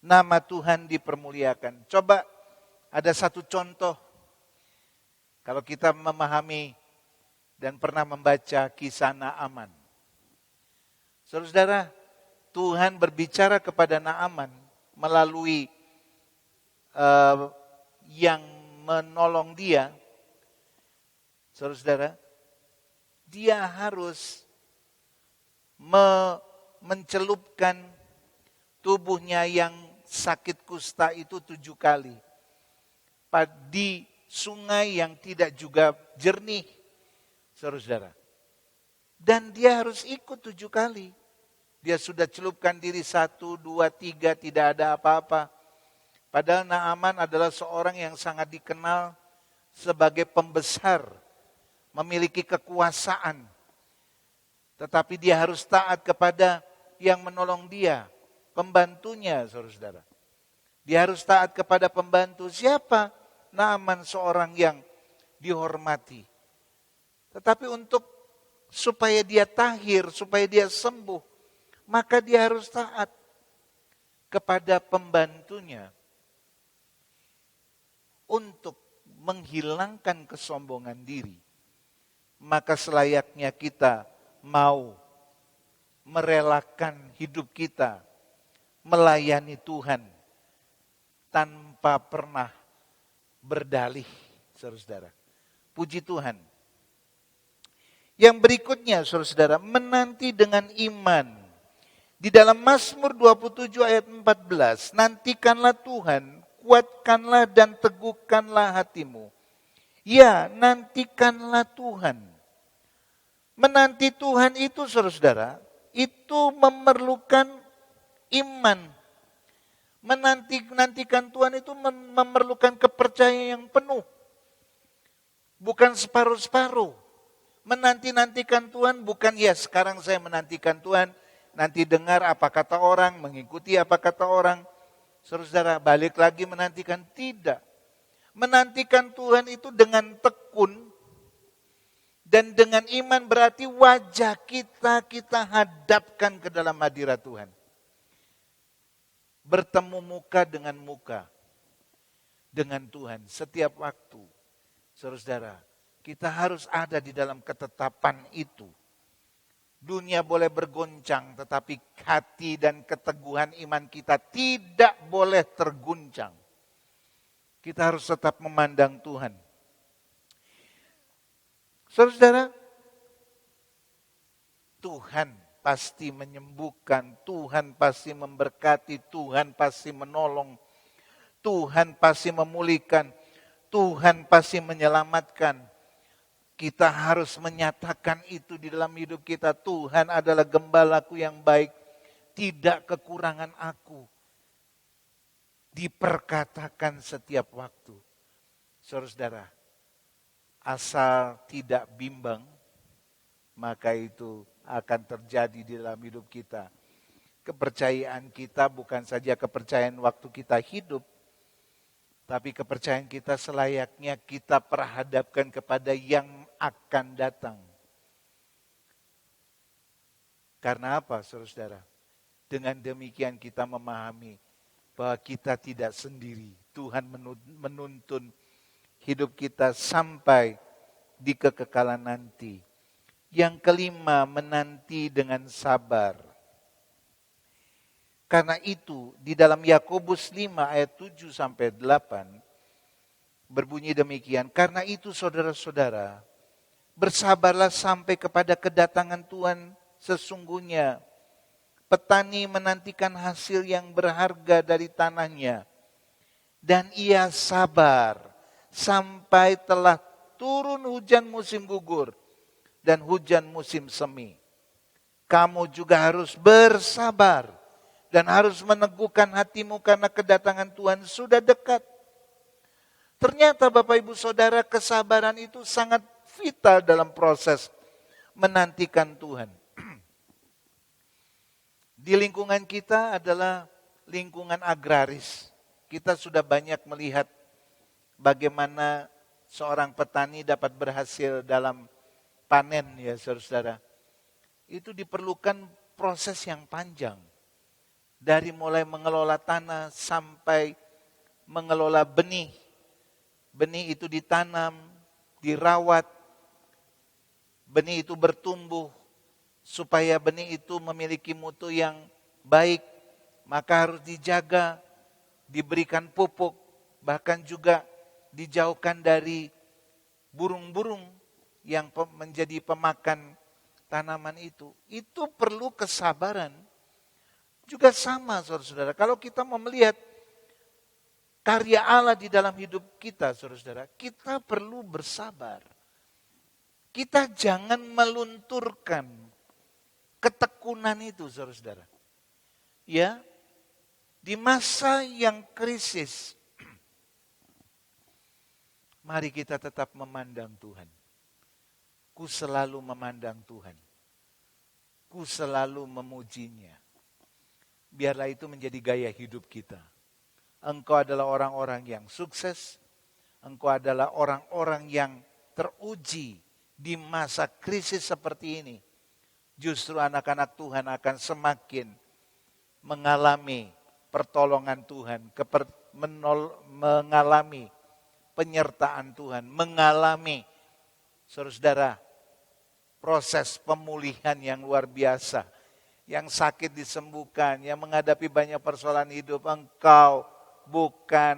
Nama Tuhan dipermuliakan. Coba ada satu contoh. Kalau kita memahami dan pernah membaca kisah Naaman. Saudara-saudara, Tuhan berbicara kepada Naaman melalui yang menolong dia. Saudara-saudara, dia harus mencelupkan tubuhnya yang sakit kusta itu 7 kali. Di sungai yang tidak juga jernih, saudara-saudara. Dan dia harus ikut 7 kali. Dia sudah celupkan diri 1, 2, 3, tidak ada apa-apa. Padahal Naaman adalah seorang yang sangat dikenal sebagai pembesar, memiliki kekuasaan. Tetapi dia harus taat kepada yang menolong dia, pembantunya, saudara-saudara. Dia harus taat kepada pembantu. Siapa? Naaman, seorang yang dihormati. Tetapi supaya dia tahir, supaya dia sembuh, maka dia harus taat kepada pembantunya. Untuk menghilangkan kesombongan diri, maka selayaknya kita mau merelakan hidup kita melayani Tuhan tanpa pernah berdalih, saudara-saudara. Puji Tuhan. Yang berikutnya, saudara-saudara, menanti dengan iman. Di dalam Mazmur 27 ayat 14, nantikanlah Tuhan, kuatkanlah dan teguhkanlah hatimu. Ya, nantikanlah Tuhan. Menanti Tuhan itu, saudara-saudara, itu memerlukan iman. Menantikan Tuhan itu memerlukan kepercayaan yang penuh. Bukan separuh-separuh. Menantikan Tuhan bukan ya sekarang saya menantikan Tuhan, nanti dengar apa kata orang, mengikuti apa kata orang. Saudara, balik lagi menantikan, tidak. Menantikan Tuhan itu dengan tekun dan dengan iman, berarti wajah kita hadapkan ke dalam hadirat Tuhan. Bertemu muka dengan Tuhan setiap waktu. Saudara, kita harus ada di dalam ketetapan itu. Dunia boleh bergoncang, tetapi hati dan keteguhan iman kita tidak boleh terguncang. Kita harus tetap memandang Tuhan. Saudara, Tuhan pasti menyembuhkan, Tuhan pasti memberkati, Tuhan pasti menolong, Tuhan pasti memulihkan, Tuhan pasti menyelamatkan. Kita harus menyatakan itu di dalam hidup kita. Tuhan adalah gembalaku yang baik, tidak kekurangan aku. Diperkatakan setiap waktu. Saudara, asal tidak bimbang, maka itu akan terjadi di dalam hidup kita. Kepercayaan kita bukan saja kepercayaan waktu kita hidup, tapi kepercayaan kita selayaknya kita perhadapkan kepada yang akan datang. Karena apa, saudara? Dengan demikian kita memahami bahwa kita tidak sendiri. Tuhan menuntun hidup kita sampai di kekekalan nanti. Yang kelima, menanti dengan sabar. Karena itu di dalam Yakobus 5 ayat 7 sampai 8 berbunyi demikian. Karena itu saudara-saudara, bersabarlah sampai kepada kedatangan Tuhan sesungguhnya. Petani menantikan hasil yang berharga dari tanahnya. Dan ia sabar sampai telah turun hujan musim gugur dan hujan musim semi. Kamu juga harus bersabar dan harus meneguhkan hatimu karena kedatangan Tuhan sudah dekat. Ternyata Bapak Ibu Saudara, kesabaran itu sangat vital dalam proses menantikan Tuhan. Di lingkungan kita adalah lingkungan agraris. Kita sudah banyak melihat bagaimana seorang petani dapat berhasil dalam panen ya saudara. Itu diperlukan proses yang panjang. Dari mulai mengelola tanah sampai mengelola benih. Benih itu ditanam, dirawat. Benih itu bertumbuh. Supaya benih itu memiliki mutu yang baik. Maka harus dijaga, diberikan pupuk. Bahkan juga dijauhkan dari burung-burung yang menjadi pemakan tanaman itu. Itu perlu kesabaran. Juga sama saudara-saudara, kalau kita mau melihat karya Allah di dalam hidup kita saudara-saudara, kita perlu bersabar. Kita jangan melunturkan ketekunan itu saudara-saudara. Ya, di masa yang krisis, mari kita tetap memandang Tuhan. Ku selalu memandang Tuhan. Ku selalu memujinya. Biarlah itu menjadi gaya hidup kita. Engkau adalah orang-orang yang sukses. Engkau adalah orang-orang yang teruji di masa krisis seperti ini. Justru anak-anak Tuhan akan semakin mengalami pertolongan Tuhan. Mengalami penyertaan Tuhan. Mengalami, saudara-saudara, proses pemulihan yang luar biasa. Yang sakit disembuhkan, yang menghadapi banyak persoalan hidup. Engkau bukan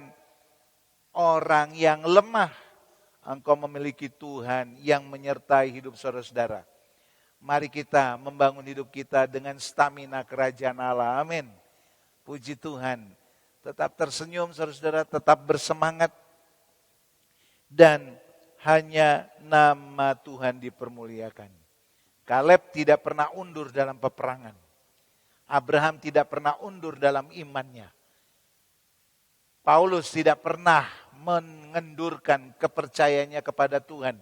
orang yang lemah. Engkau memiliki Tuhan yang menyertai hidup saudara-saudara. Mari kita membangun hidup kita dengan stamina kerajaan Allah. Amin. Puji Tuhan. Tetap tersenyum saudara-saudara, tetap bersemangat. Dan hanya nama Tuhan dipermuliakan. Kaleb tidak pernah undur dalam peperangan. Abraham tidak pernah undur dalam imannya. Paulus tidak pernah mengendurkan kepercayaannya kepada Tuhan.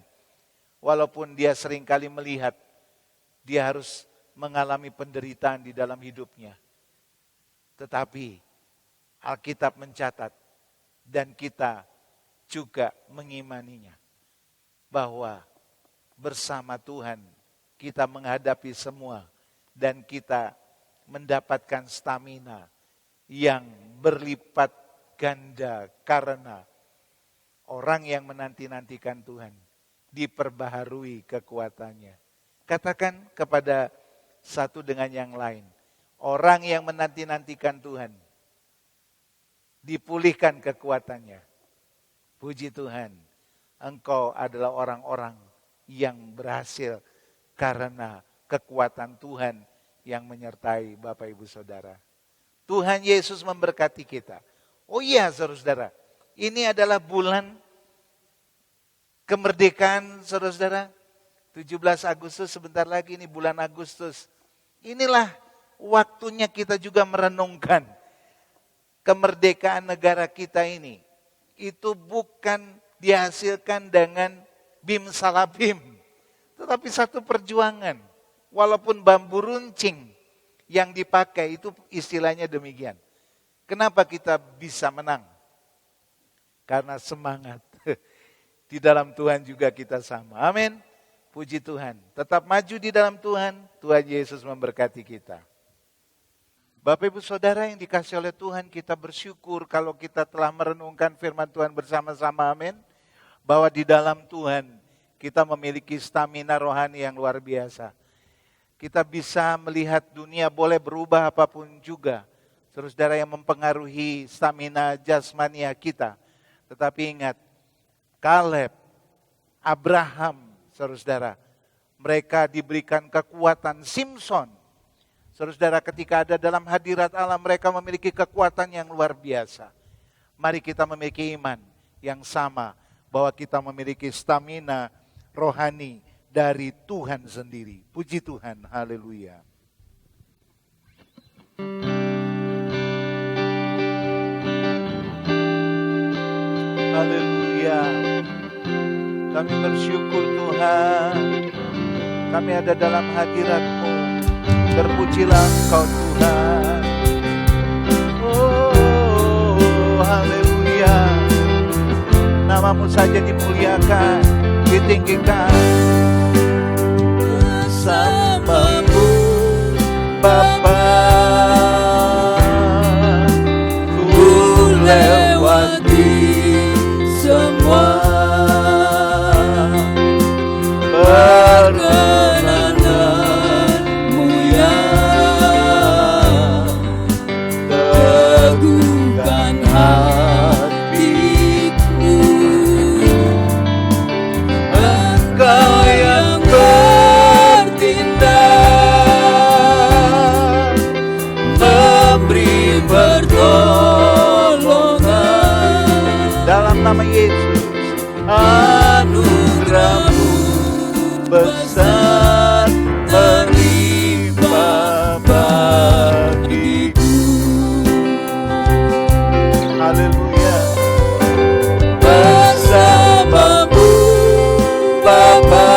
Walaupun dia seringkali melihat dia harus mengalami penderitaan di dalam hidupnya. Tetapi Alkitab mencatat dan kita juga mengimaninya. Bahwa bersama Tuhan kita menghadapi semua dan kita mendapatkan stamina yang berlipat ganda karena orang yang menanti-nantikan Tuhan diperbaharui kekuatannya. Katakan kepada satu dengan yang lain, orang yang menanti-nantikan Tuhan dipulihkan kekuatannya. Puji Tuhan, engkau adalah orang-orang yang berhasil karena kekuatan Tuhan yang menyertai Bapak Ibu Saudara. Tuhan Yesus memberkati kita. Oh iya saudara-saudara, ini adalah bulan kemerdekaan saudara-saudara. 17 Agustus sebentar lagi, ini bulan Agustus. Inilah waktunya kita juga merenungkan kemerdekaan negara kita ini. Itu bukan dihasilkan dengan bim salabim, tetapi satu perjuangan. Walaupun bambu runcing yang dipakai, itu istilahnya demikian. Kenapa kita bisa menang? Karena semangat. Di dalam Tuhan juga kita sama. Amin. Puji Tuhan. Tetap maju di dalam Tuhan. Tuhan Yesus memberkati kita. Bapak Ibu Saudara yang dikasih oleh Tuhan, kita bersyukur kalau kita telah merenungkan firman Tuhan bersama-sama. Amin. Bahwa di dalam Tuhan kita memiliki stamina rohani yang luar biasa. Kita bisa melihat dunia boleh berubah apapun juga. Saudara yang mempengaruhi stamina jasmania kita. Tetapi ingat, Kaleb, Abraham, saudara, mereka diberikan kekuatan. Simson, saudara, ketika ada dalam hadirat Allah, mereka memiliki kekuatan yang luar biasa. Mari kita memiliki iman yang sama, bahwa kita memiliki stamina rohani dari Tuhan sendiri. Puji Tuhan, haleluya. Haleluya. Kami bersyukur Tuhan, kami ada dalam hadirat-Mu. Terpujilah Engkau Tuhan. Oh, haleluya. Nama-Mu saja dimuliakan, ditinggikan. Bersama-Mu Bapa, ku lewati semua perkenananmu yang teguhkan hatiku. Engkau yang bertindak, memberi pertolongan. Dalam nama Yesus, anugerah-Mu besar melimpah bagiku. Haleluya. Bersama-Mu Bapa,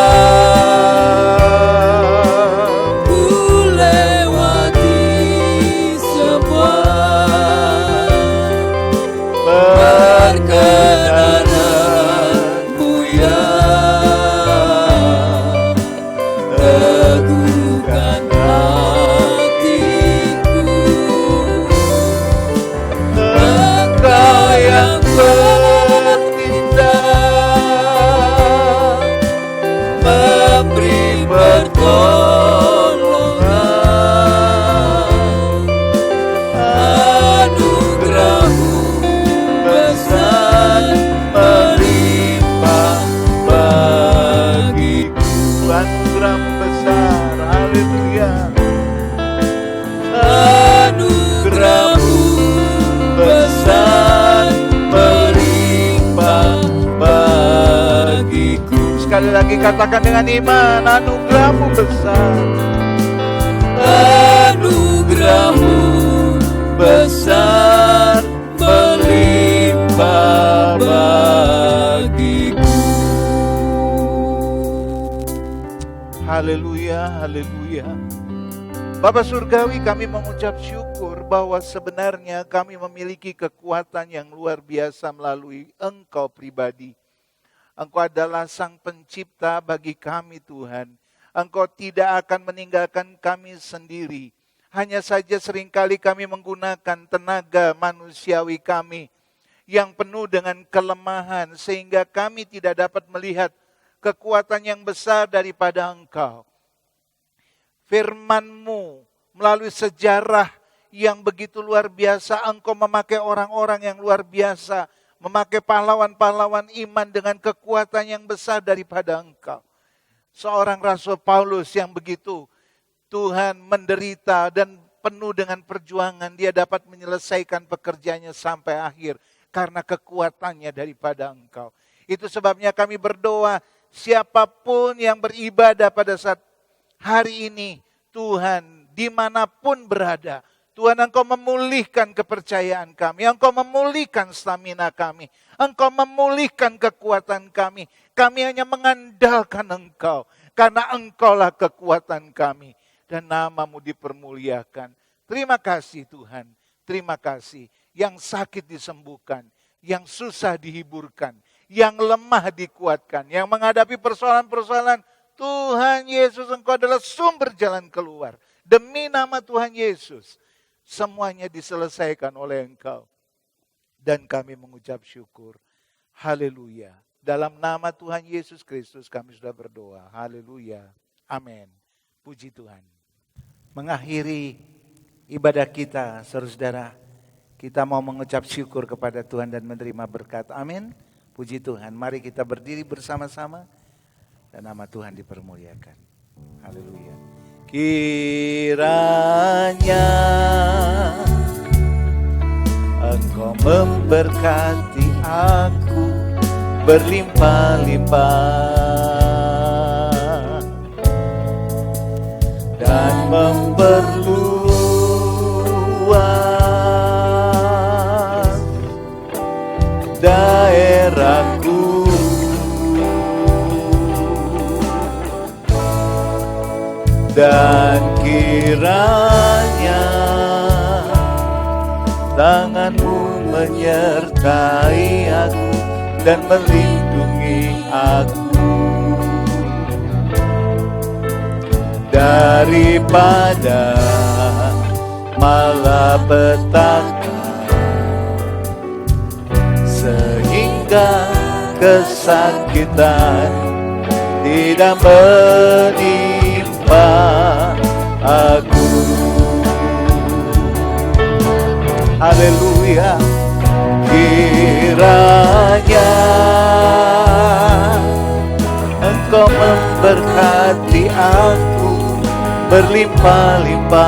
ku lewati semua perkenananmu yang teguhkan hatiku. Engkau lagi katakan dengan iman, anugerah-Mu besar.
Anugerah-Mu besar melimpah bagiku.
Haleluya, haleluya. Bapa Surgawi, kami mengucap syukur bahwa sebenarnya kami memiliki kekuatan yang luar biasa melalui Engkau pribadi. Engkau adalah Sang Pencipta bagi kami, Tuhan. Engkau tidak akan meninggalkan kami sendiri. Hanya saja seringkali kami menggunakan tenaga manusiawi kami yang penuh dengan kelemahan, sehingga kami tidak dapat melihat kekuatan yang besar daripada Engkau. Firman-Mu melalui sejarah yang begitu luar biasa, Engkau memakai orang-orang yang luar biasa, memakai pahlawan-pahlawan iman dengan kekuatan yang besar daripada Engkau. Seorang Rasul Paulus yang begitu Tuhan menderita dan penuh dengan perjuangan, dia dapat menyelesaikan pekerjaannya sampai akhir karena kekuatannya daripada Engkau. Itu sebabnya kami berdoa, siapapun yang beribadah pada saat hari ini, Tuhan, dimanapun berada, Tuhan, Engkau memulihkan kepercayaan kami, Engkau memulihkan stamina kami, Engkau memulihkan kekuatan kami. Kami hanya mengandalkan Engkau, karena Engkaulah kekuatan kami, dan nama-Mu dipermuliakan. Terima kasih Tuhan, terima kasih. Yang sakit disembuhkan, yang susah dihiburkan, yang lemah dikuatkan, yang menghadapi persoalan-persoalan, Tuhan Yesus, Engkau adalah sumber jalan keluar. Demi nama Tuhan Yesus, semuanya diselesaikan oleh Engkau. Dan kami mengucap syukur. Haleluya. Dalam nama Tuhan Yesus Kristus kami sudah berdoa. Haleluya. Amin. Puji Tuhan. Mengakhiri ibadah kita, saudara-saudara, kita mau mengucap syukur kepada Tuhan dan menerima berkat. Amin. Puji Tuhan. Mari kita berdiri bersama-sama. Dan nama Tuhan dipermuliakan. Haleluya. Kiranya Engkau memberkati aku berlimpah-limpah dan memperluas daerahku. Dan kiranya tangan-Mu menyertai aku dan melindungi aku daripada malapetaka, sehingga kesakitan tidak menimpa aku. Haleluya. Kiranya Engkau memberkati aku berlimpah-limpah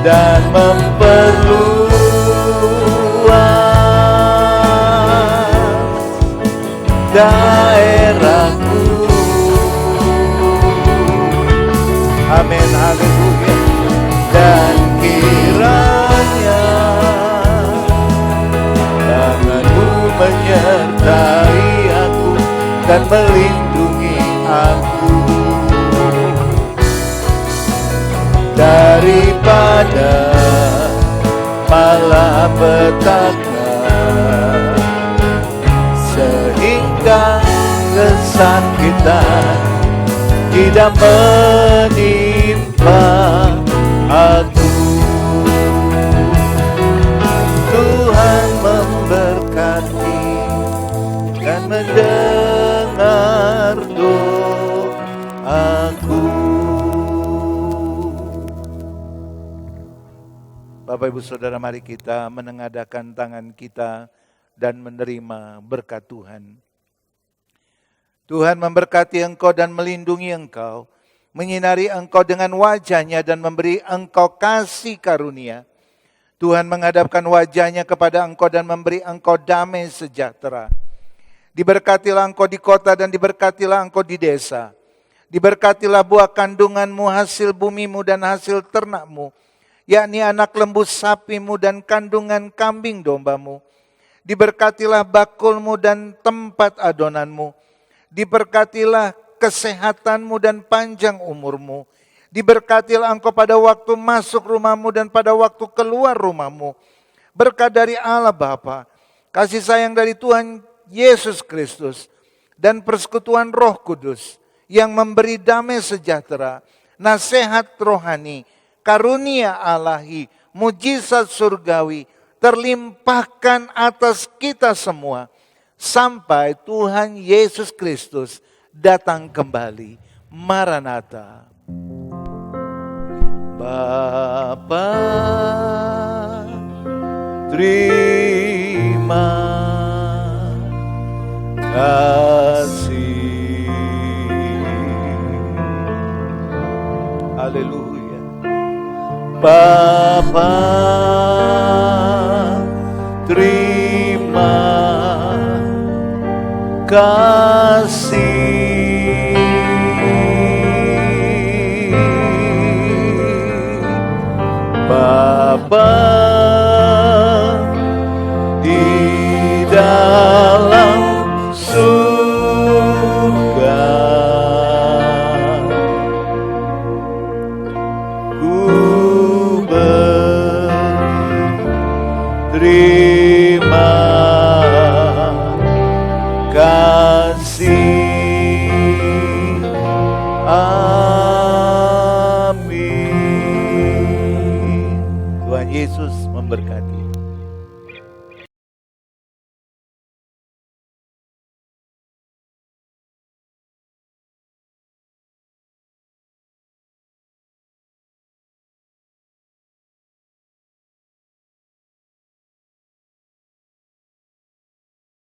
dan memperluas daerahku. Amin, haleluya. Dan kiranya tangan-Mu menyertai aku dan melindungi aku daripada malapetaka, sehingga kesakitan tidak menimpa aku. Tuhan memberkati dan mendengar doaku. Bapak Ibu Saudara, mari kita menengadahkan tangan kita dan menerima berkat Tuhan. Tuhan memberkati engkau dan melindungi engkau, menyinari engkau dengan wajah-Nya dan memberi engkau kasih karunia. Tuhan menghadapkan wajah-Nya kepada engkau dan memberi engkau damai sejahtera. Diberkatilah engkau di kota dan diberkatilah engkau di desa. Diberkatilah buah kandunganmu, hasil bumimu dan hasil ternakmu, yakni anak lembu sapimu dan kandungan kambing dombamu. Diberkatilah bakulmu dan tempat adonanmu. Diberkatilah kesehatanmu dan panjang umurmu. Diberkatilah engkau pada waktu masuk rumahmu dan pada waktu keluar rumahmu. Berkat dari Allah Bapa, kasih sayang dari Tuhan Yesus Kristus, dan persekutuan Roh Kudus yang memberi damai sejahtera, nasihat rohani, karunia Ilahi, mujizat surgawi, terlimpahkan atas kita semua, sampai Tuhan Yesus Kristus datang kembali. Maranatha. Bapa, terima kasih. Haleluya. Bapa, terima kasih. Bapa di dalam surga, ku berterima